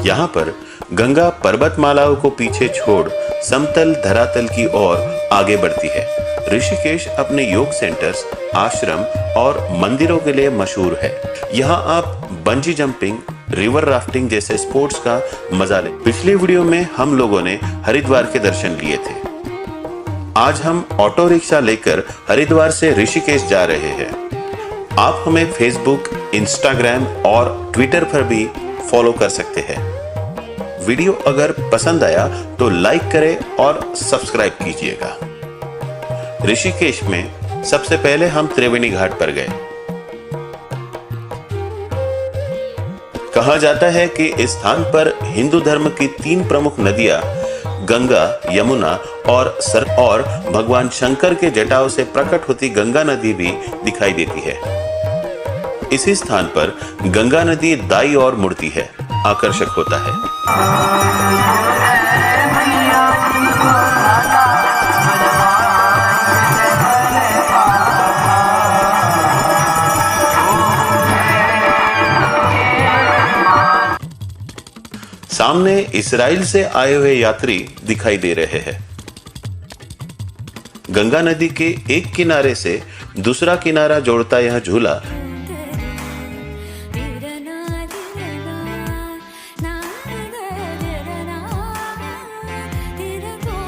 यहाँ पर गंगा पर्वतमालाओं को पीछे छोड़ समतल धरातल की ओर आगे बढ़ती है। ऋषिकेश अपने योग सेंटर्स, आश्रम और मंदिरों के लिए मशहूर है। यहाँ आप बंजी जंपिंग, रिवर राफ्टिंग जैसे स्पोर्ट्स का मजा लें। पिछली वीडियो में हम लोगों ने हरिद्वार के दर्शन लिए थे। आज हम ऑटो रिक्शा लेकर हरिद्वार से ऋषिकेश जा रहे हैं। आप हमें फेसबुक, इंस्टाग्राम और ट्विटर पर भी फॉलो कर सकते हैं। वीडियो अगर पसंद आया तो लाइक करें और सब्सक्राइब कीजिएगा। ऋषिकेश में सबसे पहले हम त्रिवेणी घाट पर गए। कहा जाता है कि इस स्थान पर हिंदू धर्म की 3 प्रमुख नदियां गंगा, यमुना और भगवान शंकर के जटाओं से प्रकट होती गंगा नदी भी दिखाई देती है। इसी स्थान पर गंगा नदी दाईं ओर मुड़ती है, आकर्षक होता है। सामने इस्राइल से आए हुए यात्री दिखाई दे रहे हैं। गंगा नदी के एक किनारे से दूसरा किनारा जोड़ता यह झूला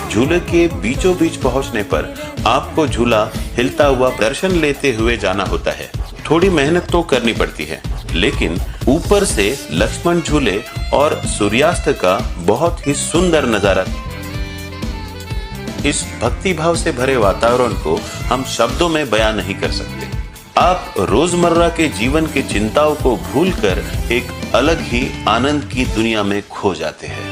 झूले के बीचों बीच पहुंचने पर आपको झूला हिलता हुआ दर्शन लेते हुए जाना होता है। थोड़ी मेहनत तो करनी पड़ती है, लेकिन ऊपर से लक्ष्मण झूले और सूर्यास्त का बहुत ही सुंदर नजारा। इस भक्ति भाव से भरे वातावरण को हम शब्दों में बयां नहीं कर सकते। आप रोजमर्रा के जीवन की चिंताओं को भूलकर एक अलग ही आनंद की दुनिया में खो जाते हैं।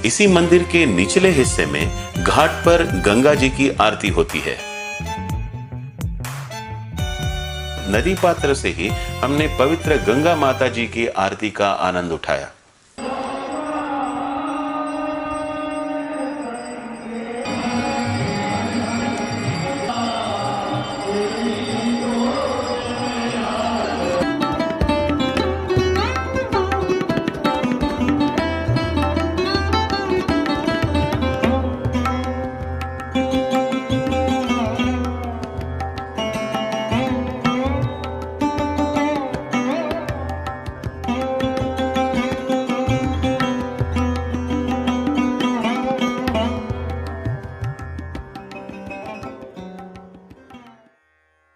इसी मंदिर के निचले हिस्से में घाट पर गंगा जी की आरती होती है। नदी पात्र से ही हमने पवित्र गंगा माता जी की आरती का आनंद उठाया।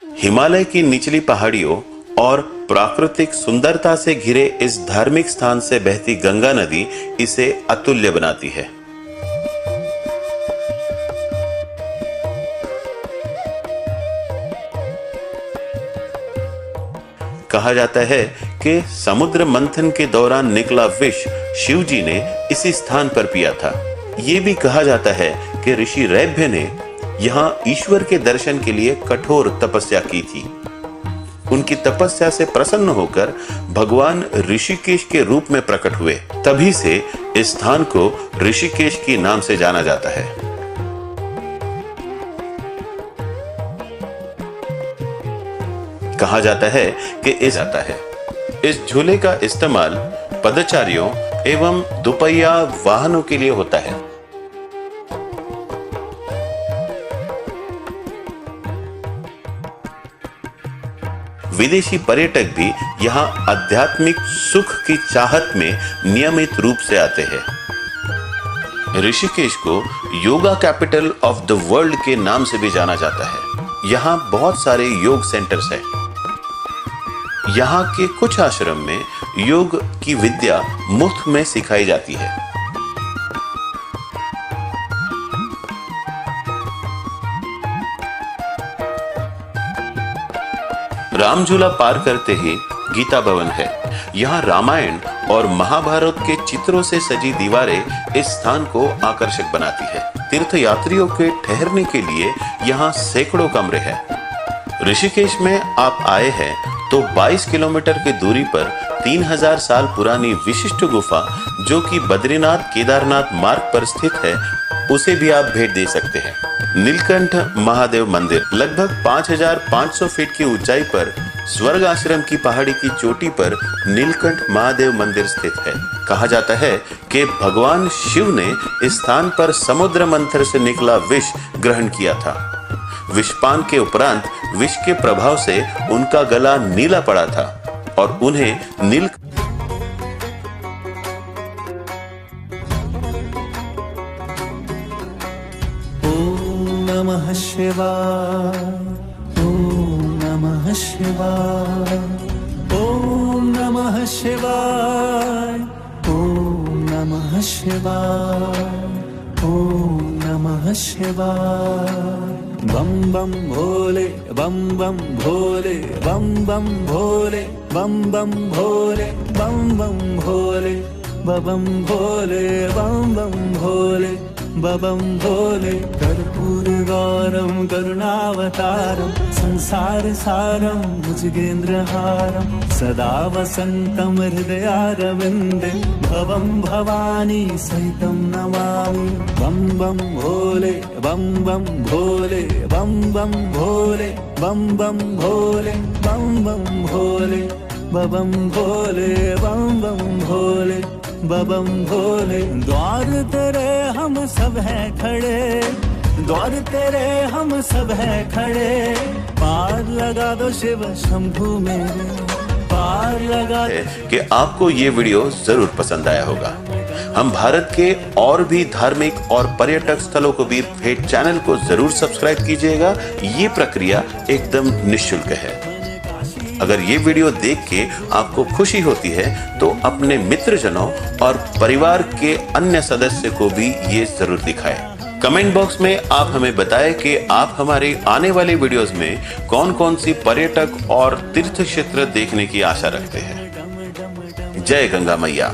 हिमालय की निचली पहाड़ियों और प्राकृतिक सुंदरता से घिरे इस धार्मिक स्थान से बहती गंगा नदी इसे अतुल्य बनाती है। कहा जाता है कि समुद्र मंथन के दौरान निकला विष शिव जी ने इसी स्थान पर पिया था। ये भी कहा जाता है कि ऋषि रैभ्य ने यहाँ ईश्वर के दर्शन के लिए कठोर तपस्या की थी। उनकी तपस्या से प्रसन्न होकर भगवान ऋषिकेश के रूप में प्रकट हुए। तभी से इस स्थान को ऋषिकेश के नाम से जाना जाता है। कहा जाता है कि इस झूले का इस्तेमाल पदचारियों एवं दुपहिया वाहनों के लिए होता है। विदेशी पर्यटक भी यहाँ आध्यात्मिक सुख की चाहत में नियमित रूप से आते हैं। ऋषिकेश को yoga capital of the world के नाम से भी जाना जाता है। यहाँ बहुत सारे योग सेंटर्स हैं। यहाँ के कुछ आश्रम में योग की विद्या मुफ्त में सिखाई जाती है। राम झूला पार करते ही गीता भवन है। यहाँ रामायण और महाभारत के चित्रों से सजी दीवारें इस स्थान को आकर्षक बनाती है। तीर्थ यात्रियों के ठहरने के लिए यहाँ सैकड़ों कमरे हैं। ऋषिकेश में आप आए हैं तो 22 किलोमीटर की दूरी पर 3000 साल पुरानी विशिष्ट गुफा जो कि बद्रीनाथ केदारनाथ मार्ग पर स्थित है, उसे भी आप भेंट दे सकते हैं। नीलकंठ महादेव मंदिर लगभग 5500 फीट की ऊंचाई पर स्वर्ग आश्रम की पहाड़ी की चोटी पर नीलकंठ महादेव मंदिर स्थित है। कहा जाता है कि भगवान शिव ने इस स्थान पर समुद्र मंथन से निकला विष ग्रहण किया था। विषपान के उपरांत विष के प्रभाव से उनका गला नीला पड़ा था और उन्हें नील नमः शिवाय, ओम नमः शिवाय, ओम नमः शिवाय, ओम नमः शिवाय, ओम नमः शिवाय। बम बम भोले, बम बम भोले, बम बम भोले, बम बम भोले, बम बम भोले, बम भोले, बम बम भोले, बम भोले। कर्पूर गौरम करुणावतारम संसार सारम भुजगेन्द्रहारम सदा वसंतम हृदयारविंदे भवम भवानी सहितम नमामि। बम बम भोले, बम बम भोले, बम बम भोले, बम बम भोले, बम बम भोले, बम भोले, बम बम भोले, बम भोले। द्वार तेरे हम सब हैं खड़े, द्वार तेरे हम सब हैं खड़े, पार लगा दो शिव शंभू मेरे, पार लगा दो। कि आपको ये वीडियो जरूर पसंद आया होगा। हम भारत के और भी धार्मिक और पर्यटक स्थलों को भी भेंट चैनल को जरूर सब्सक्राइब कीजिएगा। ये प्रक्रिया एकदम निःशुल्क है। अगर ये वीडियो देख के आपको खुशी होती है तो अपने मित्रजनों और परिवार के अन्य सदस्य को भी ये जरूर दिखाएं। कमेंट बॉक्स में आप हमें बताएं कि आप हमारे आने वाले वीडियोस में कौन कौन सी पर्यटक और तीर्थ क्षेत्र देखने की आशा रखते हैं। जय गंगा मैया।